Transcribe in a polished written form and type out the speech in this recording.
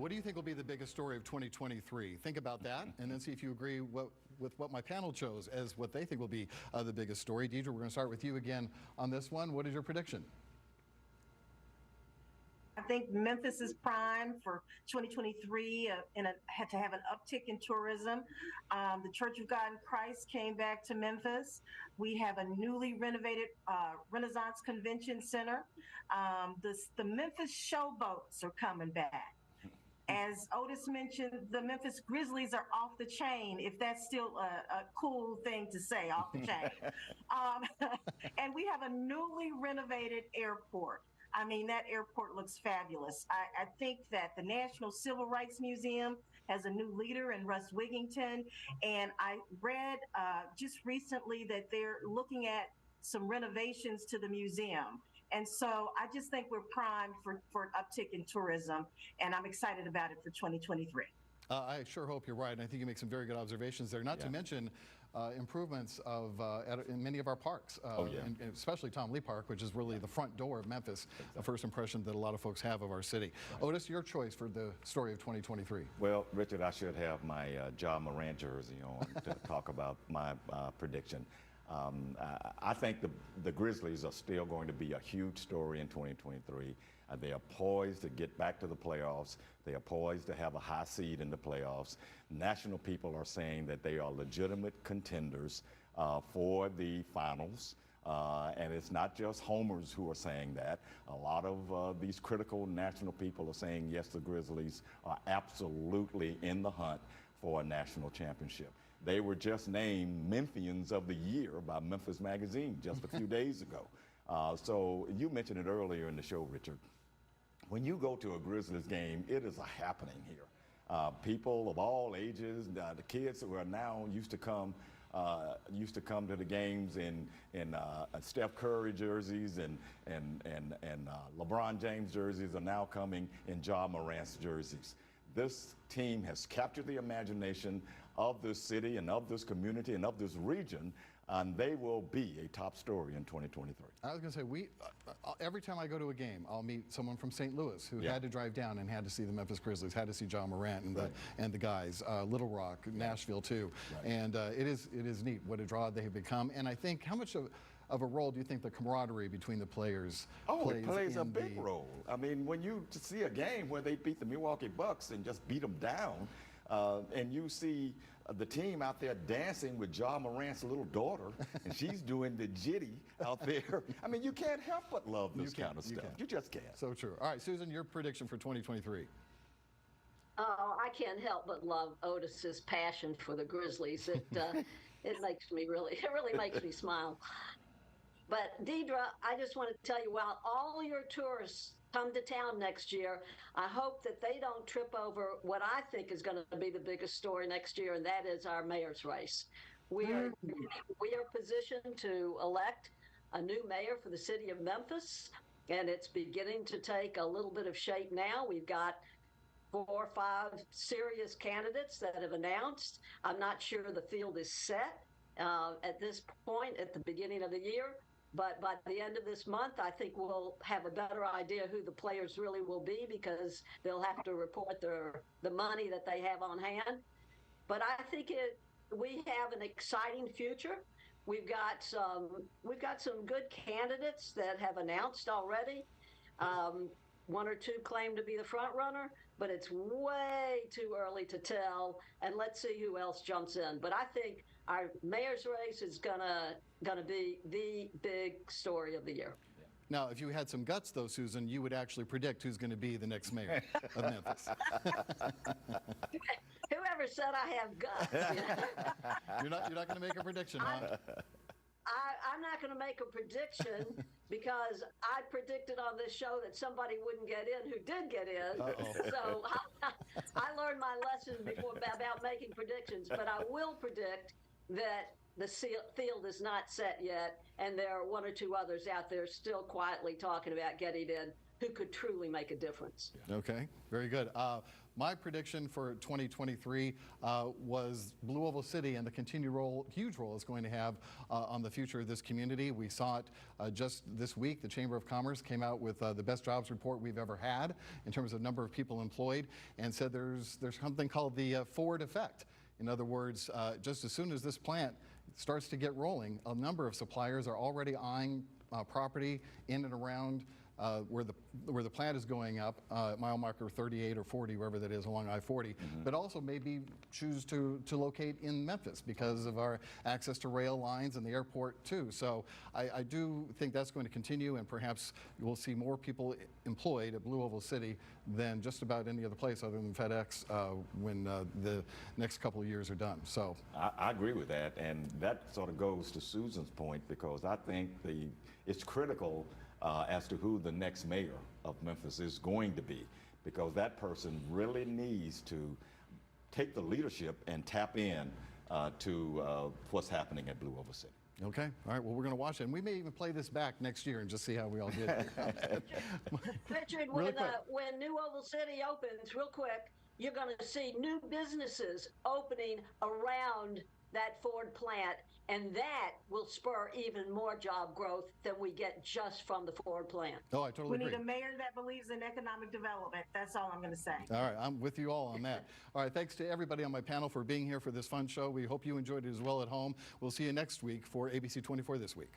what do you think will be the biggest story of 2023? Think about that, and then see if you agree with what my panel chose as what they think will be the biggest story. Deidre, we're going to start with you again on this one. What is your prediction? I think Memphis is primed for 2023 had to have an uptick in tourism. The Church of God in Christ came back to Memphis. We have a newly renovated Renaissance Convention Center. The Memphis Showboats are coming back. As Otis mentioned, the Memphis Grizzlies are off the chain, if that's still a cool thing to say, off the chain. And we have a newly renovated airport. I mean, that airport looks fabulous. I think that the National Civil Rights Museum has a new leader in Russ Wigington. And I read just recently that they're looking at some renovations to the museum. And so I just think we're primed for an uptick in tourism, and I'm excited about it for 2023. I sure hope you're right, and I think you make some very good observations there, not to mention improvements in many of our parks, and especially Tom Lee Park, which is really the front door of Memphis, the first impression that a lot of folks have of our city. Right. Otis, your choice for the story of 2023. Well, Richard, I should have my Ja Morant jersey on to talk about my prediction. I think the Grizzlies are still going to be a huge story in 2023. They are poised to get back to the playoffs. They are poised to have a high seed in the playoffs. National people are saying that they are legitimate contenders for the finals. And it's not just homers who are saying that. A lot of these critical national people are saying, yes, the Grizzlies are absolutely in the hunt for a national championship. They were just named Memphians of the Year by Memphis Magazine just a few days ago. So you mentioned it earlier in the show, Richard. When you go to a Grizzlies game, it is a happening here. People of all ages, the kids who are now used to come to the games in Steph Curry jerseys and LeBron James jerseys are now coming in Ja Morant's jerseys. This team has captured the imagination of this city and of this community and of this region, and they will be a top story in 2023. I was going to say, every time I go to a game, I'll meet someone from St. Louis who had to drive down and had to see the Memphis Grizzlies, had to see Ja Morant and the guys, Little Rock, Nashville too. Right. And it is neat what a draw they have become. And I think, how much of a role do you think the camaraderie between the players plays? It plays a big role. I mean, when you see a game where they beat the Milwaukee Bucks and just beat them down, and you see the team out there dancing with Ja Morant's little daughter, and she's doing the jitty out there. I mean, you can't help but love this kind of stuff. You just can't. So true. All right, Susan, your prediction for 2023. Oh, I can't help but love Otis's passion for the Grizzlies. It makes me it really makes me smile. But Deidre, I just want to tell you, while all your tourists come to town next year, I hope that they don't trip over what I think is going to be the biggest story next year, and that is our mayor's race. We are positioned to elect a new mayor for the city of Memphis, and it's beginning to take a little bit of shape now. We've got 4 or 5 serious candidates that have announced. I'm not sure the field is set at this point at the beginning of the year. But by the end of this month, I think we'll have a better idea who the players really will be, because they'll have to report the money that they have on hand. But I think we have an exciting future. We've got some good candidates that have announced already. 1 or 2 claim to be the front runner, but it's way too early to tell. And let's see who else jumps in. But I think our mayor's race is gonna be the big story of the year. Now, if you had some guts, though, Susan, you would actually predict who's going to be the next mayor of Memphis. Whoever said I have guts? You're not going to make a prediction, huh? I'm not going to make a prediction because I predicted on this show that somebody wouldn't get in who did get in. So I learned my lesson before about making predictions, but I will predict that the field is not set yet, and there are 1 or 2 others out there still quietly talking about getting in. who could truly make a difference. Okay, very good. My prediction for 2023 was Blue Oval City and the continued huge role it's going to have on the future of this community. We saw it just this week. The Chamber of Commerce came out with the best jobs report we've ever had in terms of number of people employed, and said there's something called the Ford effect. In other words, just as soon as this plant starts to get rolling, a number of suppliers are already eyeing property in and around where the plant is going up, mile marker 38 or 40, wherever that is along I-40, but also maybe choose to locate in Memphis because of our access to rail lines and the airport too. So I do think that's going to continue, and perhaps we'll see more people employed at Blue Oval City than just about any other place other than FedEx when the next couple of years are done. So I agree with that, and that sort of goes to Susan's point, because I think it's critical as to who the next mayor of Memphis is going to be, because that person really needs to take the leadership and tap in to what's happening at Blue Oval City. okay, all right, well, we're going to watch it, and we may even play this back next year and just see how we all did. Richard, Really when New Oval City opens, real quick, you're going to see new businesses opening around that Ford plant, and that will spur even more job growth than we get just from the Ford plant. Oh, I totally agree. We need a mayor that believes in economic development. That's all I'm going to say. All right, I'm with you all on that. All right, thanks to everybody on my panel for being here for this fun show. We hope you enjoyed it as well at home. We'll see you next week for ABC24 This Week.